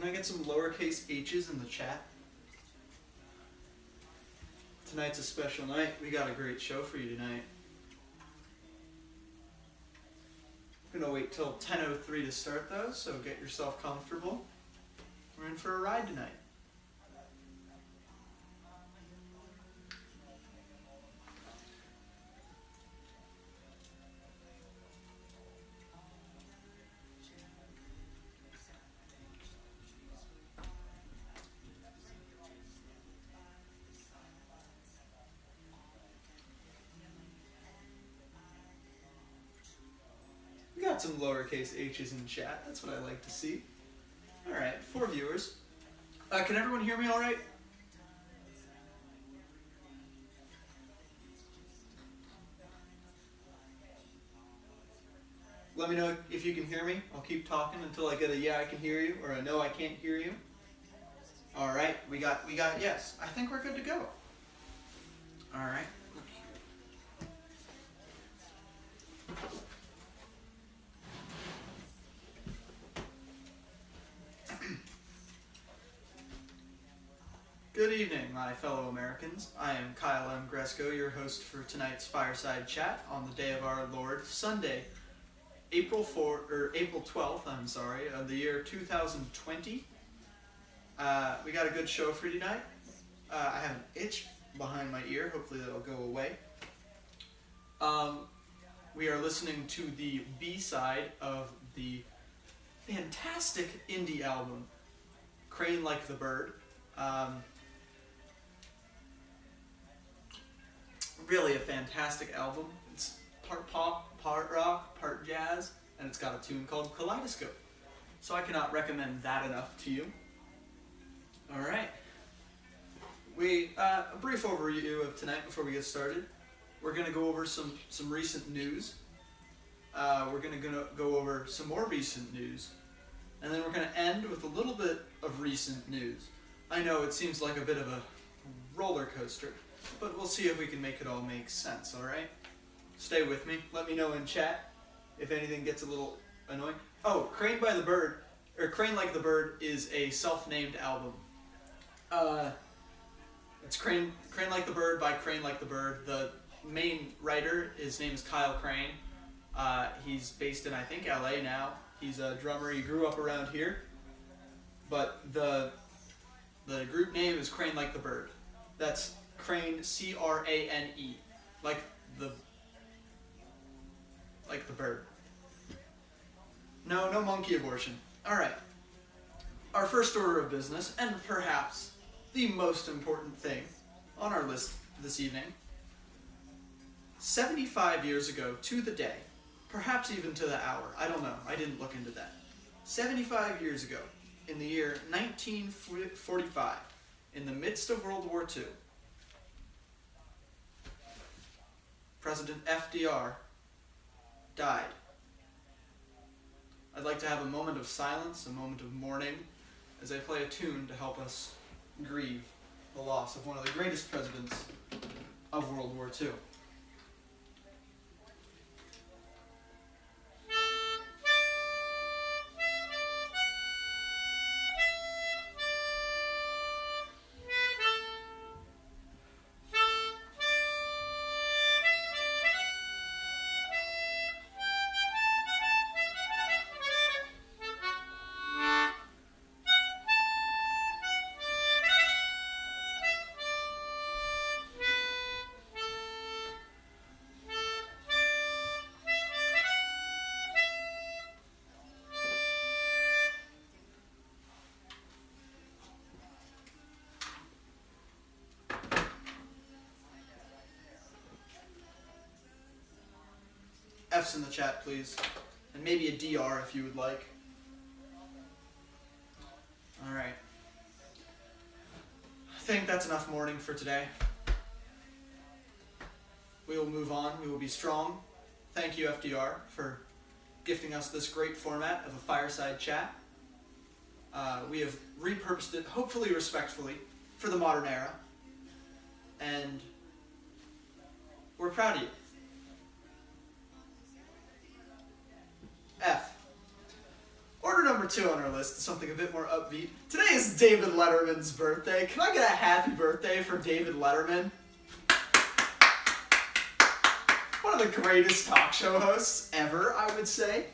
Can I get some lowercase h's in the chat? Tonight's a special night. We got a great show for you tonight. I'm gonna wait till 10:03 to start though, so get yourself comfortable. We're in for a ride tonight. Got some lowercase h's in chat. That's what I like to see. All right, 4 viewers. Can everyone hear me all right? Let me know if you can hear me. I'll keep talking until I get a yeah, I can hear you, or a no, I can't hear you. All right, we got yes. I think we're good to go. All right. Good evening, my fellow Americans. I am Kyle M. Gresco, your host for tonight's Fireside Chat on the day of our Lord, Sunday, April 12th, of the year 2020. We got a good show for you tonight. I have an itch behind my ear. Hopefully that'll go away. We are listening to the B-side of the fantastic indie album, Crane Like the Bird. Really a fantastic album. It's part pop, part rock, part jazz, and it's got a tune called Kaleidoscope. So I cannot recommend that enough to you. Alright. A brief overview of tonight before we get started. We're going to go over some recent news. We're going to go over some more recent news. And then we're going to end with a little bit of recent news. I know it seems like a bit of a roller coaster, but we'll see if we can make it all make sense, alright? Stay with me. Let me know in chat if anything gets a little annoying. Oh, Crane by the Bird, or Crane Like the Bird is a self-named album. It's Crane Like the Bird by Crane Like the Bird. The main writer, his name is Kyle Crane. He's based in, I think, LA now. He's a drummer. He grew up around here. But the group name is Crane Like the Bird. That's Crane, C-R-A-N-E, like the bird. No monkey abortion. All right. Our first order of business, and perhaps the most important thing on our list this evening. 75 years ago to the day, perhaps even to the hour. I don't know. I didn't look into that. 75 years ago, in the year 1945, in the midst of World War II, President FDR died. I'd like to have a moment of silence, a moment of mourning, as I play a tune to help us grieve the loss of one of the greatest presidents of World War II. F's in the chat, please. And maybe a DR if you would like. Alright. I think that's enough mourning for today. We will move on. We will be strong. Thank you, FDR, for gifting us this great format of a fireside chat. We have repurposed it, hopefully respectfully, for the modern era. And we're proud of you. F. Order number 2 on our list is something a bit more upbeat. Today is David Letterman's birthday. Can I get a happy birthday for David Letterman? One of the greatest talk show hosts ever, I would say.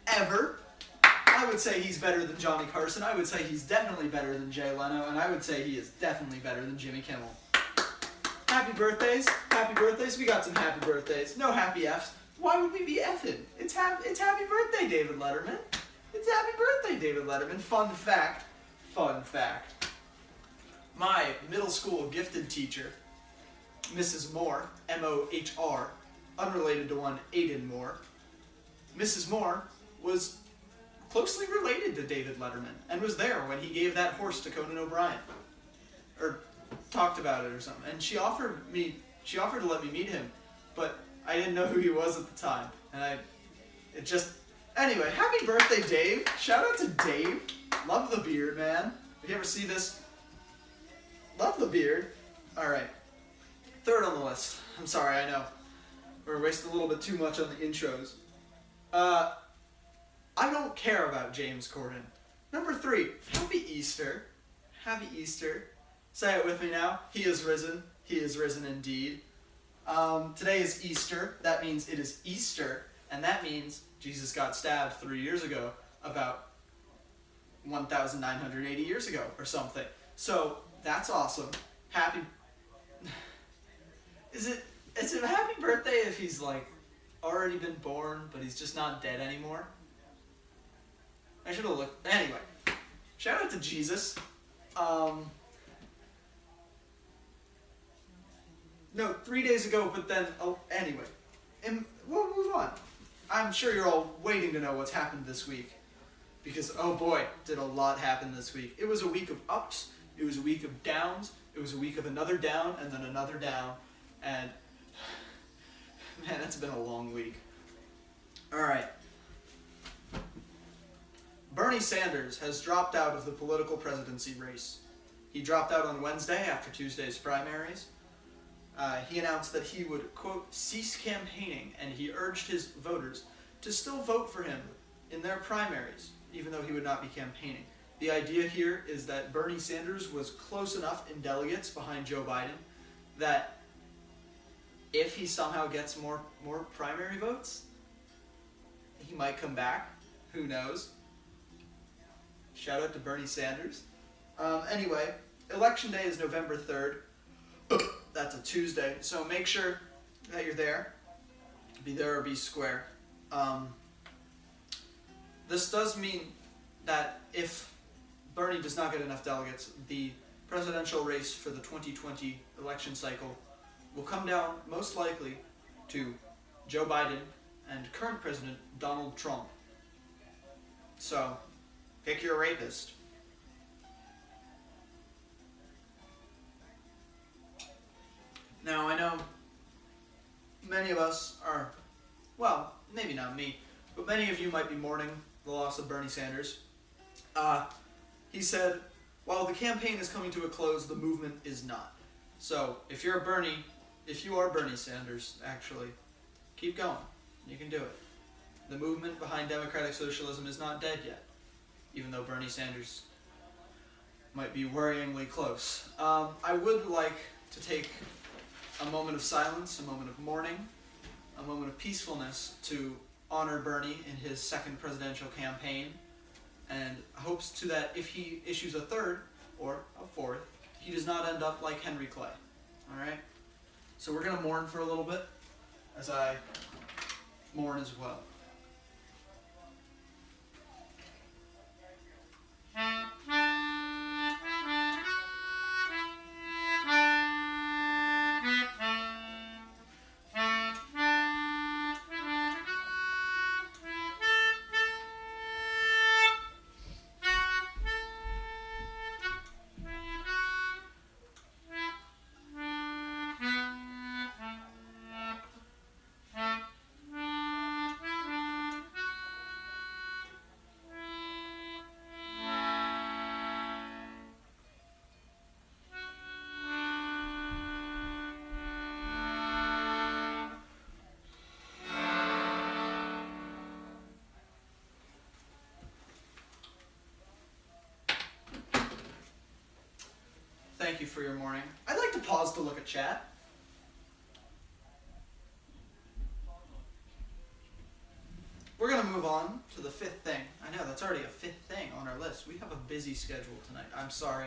Ever. I would say he's better than Johnny Carson. I would say he's definitely better than Jay Leno. And I would say he is definitely better than Jimmy Kimmel. Happy birthdays. Happy birthdays. We got some happy birthdays. No happy Fs. Why would we be effing? It's happy birthday, David Letterman. It's happy birthday, David Letterman. Fun fact. Fun fact. My middle school gifted teacher, Mrs. Moore, M-O-H-R, unrelated to one Aiden Moore. Mrs. Moore was closely related to David Letterman and was there when he gave that horse to Conan O'Brien. Or talked about it or something. And she offered to let me meet him, but I didn't know who he was at the time. And anyway, happy birthday, Dave. Shout out to Dave. Love the beard, man. If you ever see this, love the beard. Alright. 3rd on the list. I'm sorry, I know. We're wasting a little bit too much on the intros. I don't care about James Corden. Number 3, happy Easter. Happy Easter. Say it with me now. He is risen. He is risen indeed. Today is Easter. That means it is Easter. And that means Jesus got stabbed 3 years ago, about 1,980 years ago or something. So, that's awesome. Happy... Is it a happy birthday if he's, like, already been born, but he's just not dead anymore? I should have looked... Anyway. Shout out to Jesus. No, 3 days ago, but then... Oh, anyway. And we'll move on. I'm sure you're all waiting to know what's happened this week. Because, oh boy, did a lot happen this week. It was a week of ups. It was a week of downs. It was a week of another down, and then another down. And... Man, it's been a long week. Alright. Bernie Sanders has dropped out of the political presidency race. He dropped out on Wednesday after Tuesday's primaries. He announced that he would, quote, cease campaigning, and he urged his voters to still vote for him in their primaries, even though he would not be campaigning. The idea here is that Bernie Sanders was close enough in delegates behind Joe Biden that if he somehow gets more primary votes, he might come back. Who knows? Shout out to Bernie Sanders. Anyway, Election Day is November 3rd. That's a Tuesday, so make sure that you're there. Be there or be square. This does mean that if Bernie does not get enough delegates, the presidential race for the 2020 election cycle will come down most likely to Joe Biden and current President Donald Trump. So, pick your rapist. Now, I know many of us are, well, maybe not me, but many of you might be mourning the loss of Bernie Sanders. He said, while the campaign is coming to a close, the movement is not. So, if you are Bernie Sanders, actually, keep going. You can do it. The movement behind democratic socialism is not dead yet, even though Bernie Sanders might be worryingly close. I would like to take a moment of silence, a moment of mourning, a moment of peacefulness to honor Bernie in his second presidential campaign, and hopes to that if he issues a third or a fourth, he does not end up like Henry Clay. Alright? So we're going to mourn for a little bit as I mourn as well. thank you for your morning. I'd like to pause to look at chat. We're going to move on to the fifth thing. I know, that's already a fifth thing on our list. We have a busy schedule tonight. I'm sorry.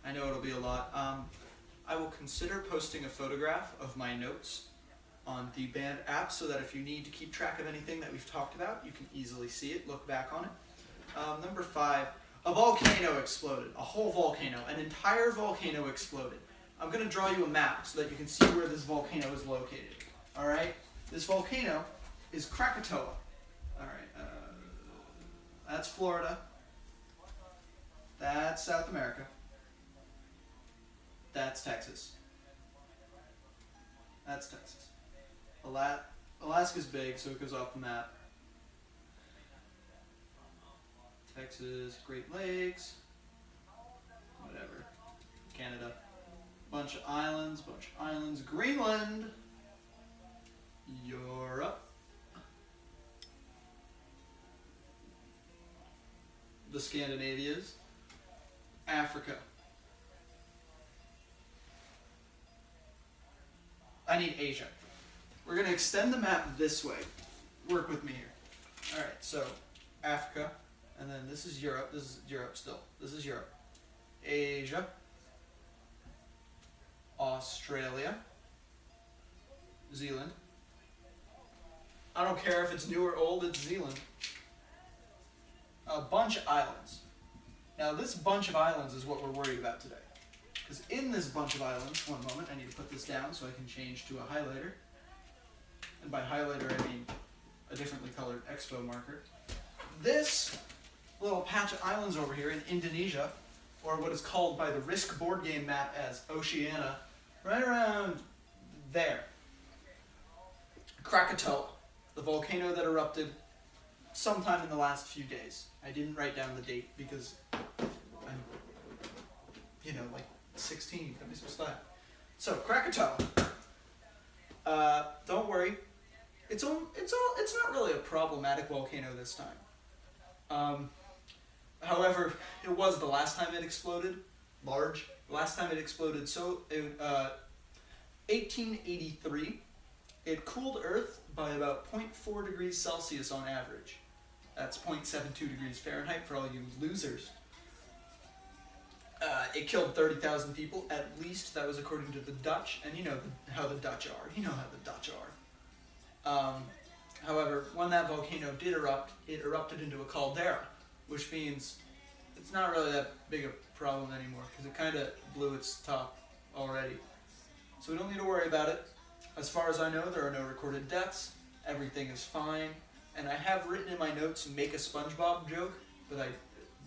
I know it'll be a lot. I will consider posting a photograph of my notes on the band app so that if you need to keep track of anything that we've talked about, you can easily see it, look back on it. Number 5, a volcano exploded. A whole volcano. An entire volcano exploded. I'm going to draw you a map so that you can see where this volcano is located. Alright? This volcano is Krakatoa. Alright, that's Florida. That's South America. That's Texas. That's Texas. Alaska's big, so it goes off the map. Texas, Great Lakes, whatever. Canada. Bunch of islands. Greenland. Europe. The Scandinavias, Africa. I need Asia. We're going to extend the map this way. Work with me here. Alright, so Africa, and then this is Europe. This is Europe still. This is Europe. Asia, Australia, Zealand. I don't care if it's new or old, it's Zealand. A bunch of islands. Now this bunch of islands is what we're worried about today. Because in this bunch of islands, one moment, I need to put this down so I can change to a highlighter. And by highlighter I mean a differently colored expo marker. This little patch of islands over here in Indonesia, or what is called by the Risk board game map as Oceania, right around there. Krakatoa, the volcano that erupted sometime in the last few days. I didn't write down the date because I'm, like 16. Got me some slack. So Krakatoa. Don't worry. It's not really a problematic volcano this time. However, it was the last time it exploded. Large. Last time it exploded. 1883. It cooled Earth by about 0.4 degrees Celsius on average. That's 0.72 degrees Fahrenheit for all you losers. It killed 30,000 people, at least. That was according to the Dutch, and you know how the Dutch are. You know how the Dutch are. However, when that volcano did erupt, it erupted into a caldera, which means it's not really that big a problem anymore, because it kind of blew its top already. So we don't need to worry about it. As far as I know, there are no recorded deaths. Everything is fine. And I have written in my notes, make a SpongeBob joke, but I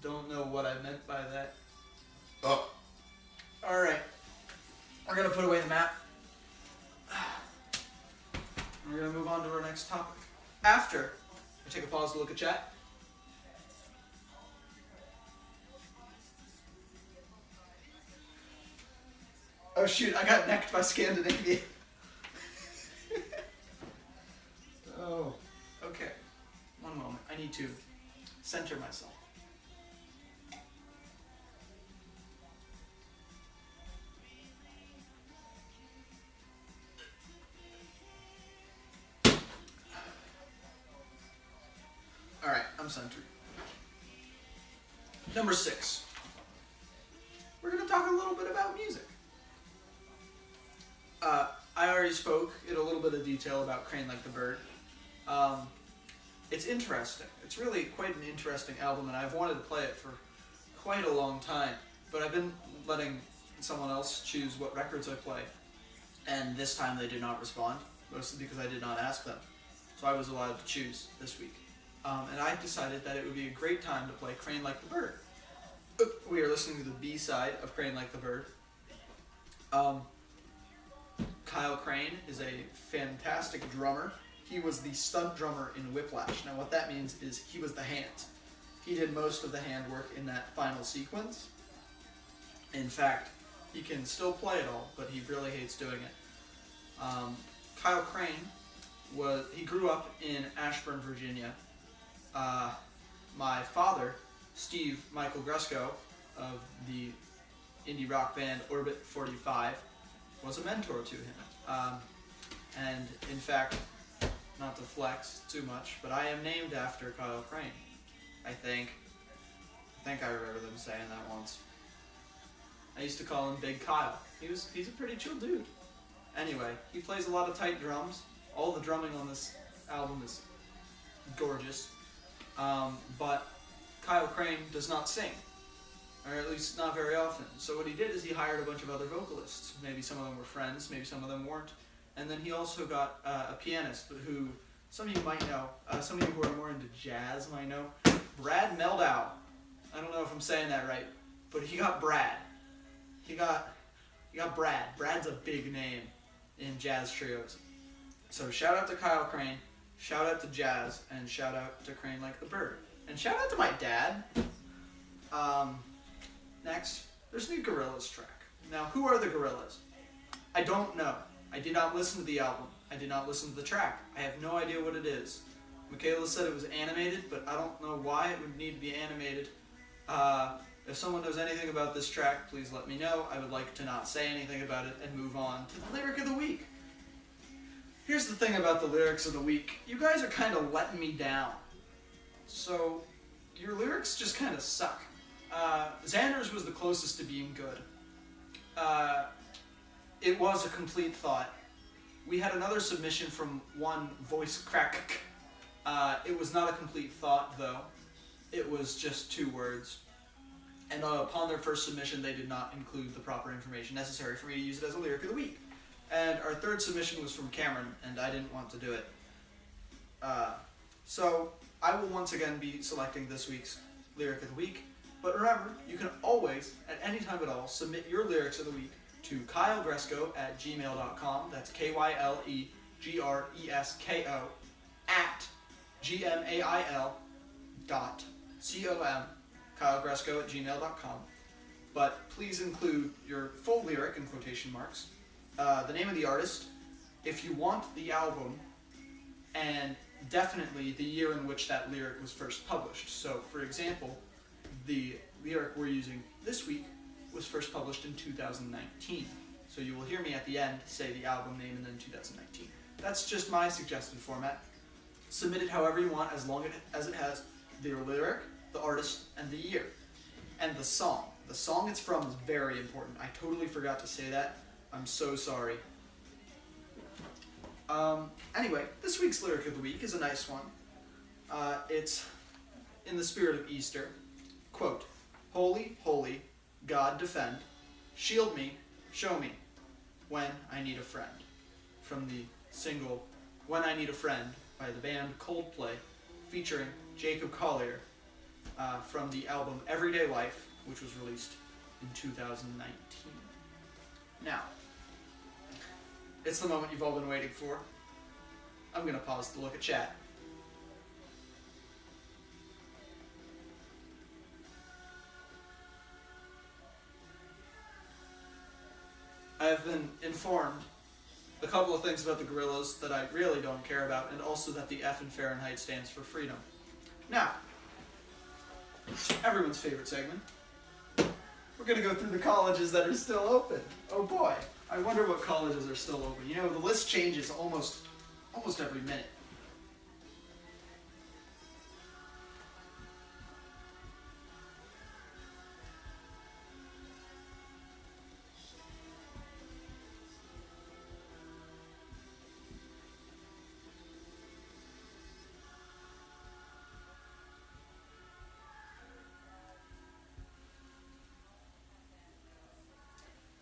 don't know what I meant by that. Oh. Alright. We're going to put away the map. We're going to move on to our next topic. After I take a pause to look at chat. Oh shoot, I got necked by Scandinavia. Oh, okay. One moment. I need to center myself. Alright, I'm centered. Number 6. We're going to talk a little bit about music. I already spoke in a little bit of detail about Crane Like the Bird. It's interesting. It's really quite an interesting album, and I've wanted to play it for quite a long time. But I've been letting someone else choose what records I play, and this time they did not respond, mostly because I did not ask them. So I was allowed to choose this week. And I decided that it would be a great time to play Crane Like the Bird. We are listening to the B-side of Crane Like the Bird. Kyle Crane is a fantastic drummer. He was the stunt drummer in Whiplash. Now what that means is he was the hands. He did most of the handwork in that final sequence. In fact, he can still play it all, but he really hates doing it. Kyle Crane he grew up in Ashburn, Virginia. My father, Steve Michael Grusko, of the indie rock band Orbit 45 was a mentor to him. And in fact, not to flex too much, but I am named after Kyle Crane. I think I remember them saying that once. I used to call him Big Kyle. He's a pretty chill dude. Anyway, he plays a lot of tight drums. All the drumming on this album is gorgeous. But Kyle Crane does not sing, or at least not very often. So what he did is he hired a bunch of other vocalists. Maybe some of them were friends, maybe some of them weren't. And then he also got a pianist who some of you might know, some of you who are more into jazz might know, Brad Meldau. I don't know if I'm saying that right, but he got Brad. He got Brad. Brad's a big name in jazz trios. So shout out to Kyle Crane, shout out to jazz, and shout out to Crane Like the Bird. And shout out to my dad. Next, there's a new Gorillaz track. Now, who are the Gorillaz? I don't know. I did not listen to the album. I did not listen to the track. I have no idea what it is. Michaela said it was animated, but I don't know why it would need to be animated. If someone knows anything about this track, please let me know. I would like to not say anything about it and move on to the lyric of the week. Here's the thing about the lyrics of the week. You guys are kind of letting me down. So, your lyrics just kind of suck. Xander's was the closest to being good. It was a complete thought. We had another submission from one voice crack. It was not a complete thought, though. It was just 2 words. And upon their first submission, they did not include the proper information necessary for me to use it as a lyric of the week. And our 3rd submission was from Cameron, and I didn't want to do it. So I will once again be selecting this week's lyric of the week. But remember, you can always, at any time at all, submit your lyrics of the week to kylegresko@gmail.com. That's KYLEGRESKO @gmail.com. kylegresko@gmail.com. But please include your full lyric in quotation marks, the name of the artist, if you want the album, and definitely the year in which that lyric was first published. So, for example, the lyric we're using this week was first published in 2019. So you will hear me at the end say the album name and then 2019. That's just my suggested format. Submit it however you want, as long as it has the lyric, the artist, and the year. And the song. The song it's from is very important. I totally forgot to say that. I'm so sorry. Anyway, this week's lyric of the week is a nice one. It's in the spirit of Easter. Quote, "Holy, holy, God defend, shield me, show me, when I need a friend." From the single "When I Need a Friend" by the band Coldplay, featuring Jacob Collier, from the album Everyday Life, which was released in 2019. Now, it's the moment you've all been waiting for. I'm going to pause to look at chat. I have been informed a couple of things about the Gorillaz that I really don't care about, and also that the F in Fahrenheit stands for freedom. Now, everyone's favorite segment. We're going to go through the colleges that are still open. Oh boy, I wonder what colleges are still open. You know, the list changes almost every minute.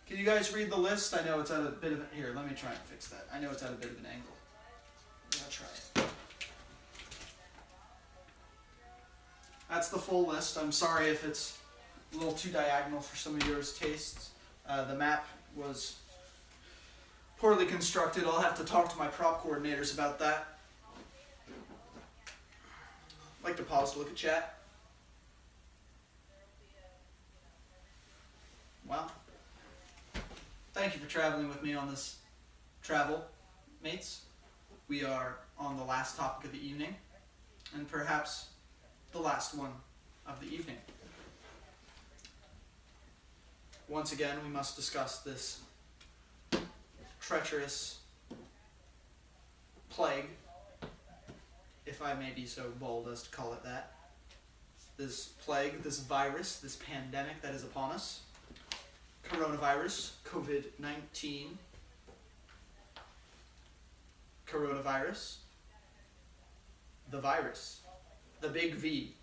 Can you guys read the list? I know it's at a bit of here, let me try and fix that. I know it's at a bit of an angle. I'm gonna try it. That's the full list. I'm sorry if it's a little too diagonal for some of yours tastes. The map was poorly constructed. I'll have to talk to my prop coordinators about that. I'd like to pause to look at chat. Well, thank you for traveling with me on this travel, mates. We are on the last topic of the evening, and perhaps the last one of the evening. once again, we must discuss this treacherous plague, if I may be so bold as to call it that. This plague, this virus, this pandemic that is upon us. Coronavirus, COVID-19. Coronavirus. The virus. The big V.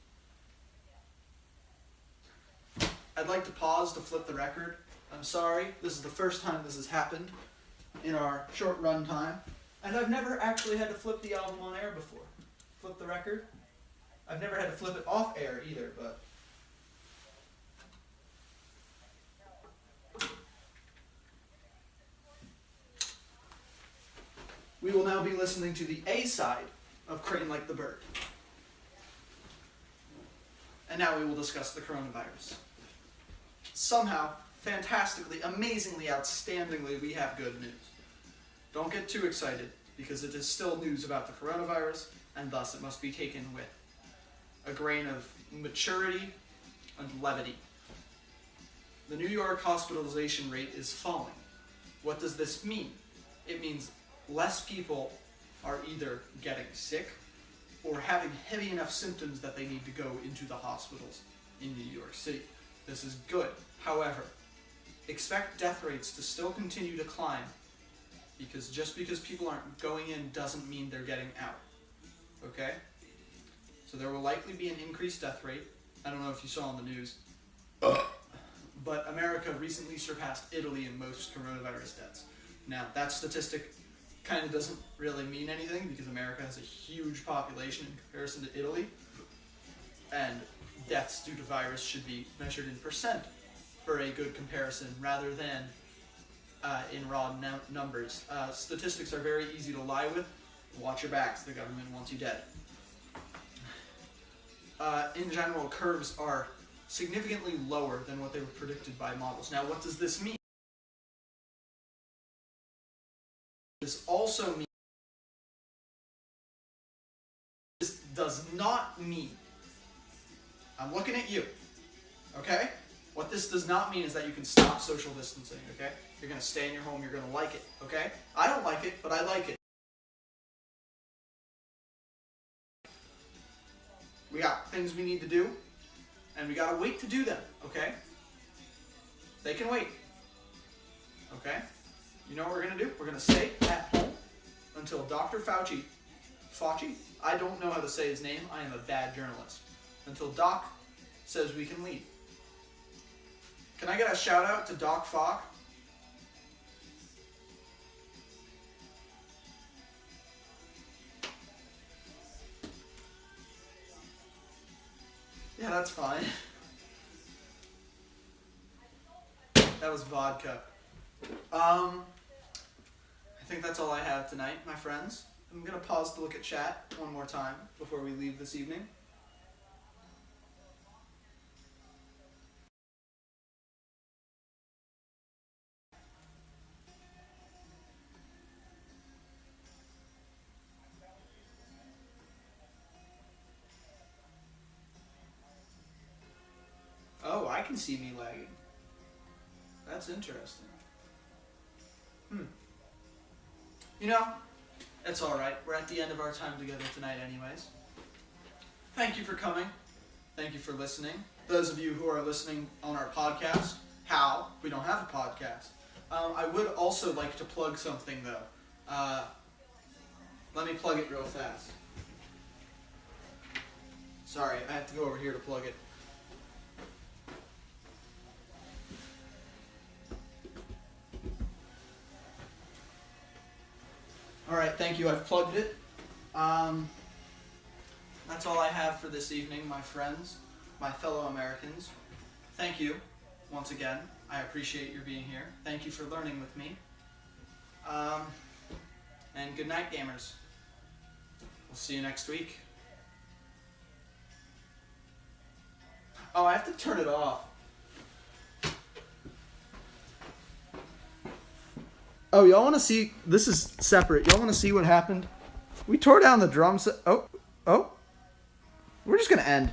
I'd like to pause to flip the record. I'm sorry, this is the first time this has happened in our short run time. And I've never actually had to flip the album on air before. Flip the record. I've never had to flip it off air either, but... We will now be listening to the A side of Crane Like the Bird. And now we will discuss the coronavirus. Somehow, fantastically, amazingly, outstandingly, we have good news. Don't get too excited, because it is still news about the coronavirus, and thus it must be taken with a grain of maturity and levity. The New York hospitalization rate is falling. What does this mean? It means less people are either getting sick or having heavy enough symptoms that they need to go into the hospitals in New York City. This is good. However, expect death rates to still continue to climb, because just because people aren't going in doesn't mean they're getting out. Okay? So there will likely be an increased death rate. I don't know if you saw on the news, but America recently surpassed Italy in most coronavirus deaths. Now, that statistic kind of doesn't really mean anything, because America has a huge population in comparison to Italy, and deaths due to virus should be measured in percent for a good comparison rather than in raw numbers. Statistics are very easy to lie with. Watch your backs, the government wants you dead. In general, curves are significantly lower than what they were predicted by models. Now, what does this mean? This also means, this does not mean, I'm looking at you, okay? What this does not mean is that you can stop social distancing, okay? You're going to stay in your home, you're going to like it, okay? I don't like it, but I like it. We got things we need to do, and we got to wait to do them, okay? They can wait, okay? You know what we're going to do? We're going to stay at home until Dr. Fauci, I don't know how to say his name, I am a bad journalist, until Doc says we can leave. Can I get a shout out to Doc Falk? Yeah, that's fine. That was vodka. I think that's all I have tonight, my friends. I'm going to pause to look at chat one more time before we leave this evening. Oh, I can see me lagging. That's interesting. You know, it's alright. We're at the end of our time together tonight anyways. Thank you for coming. Thank you for listening. Those of you who are listening on our podcast, how? We don't have a podcast. I would also like to plug something though. Let me plug it real fast. Sorry, I have to go over here to plug it. Alright, thank you. I've plugged it. That's all I have for this evening, my friends, my fellow Americans. Thank you, once again. I appreciate your being here. Thank you for learning with me. And good night, gamers. We'll see you next week. Oh, I have to turn it off. Oh, y'all want to see? This is separate. Y'all want to see what happened? We tore down the drum set. Oh. We're just going to end.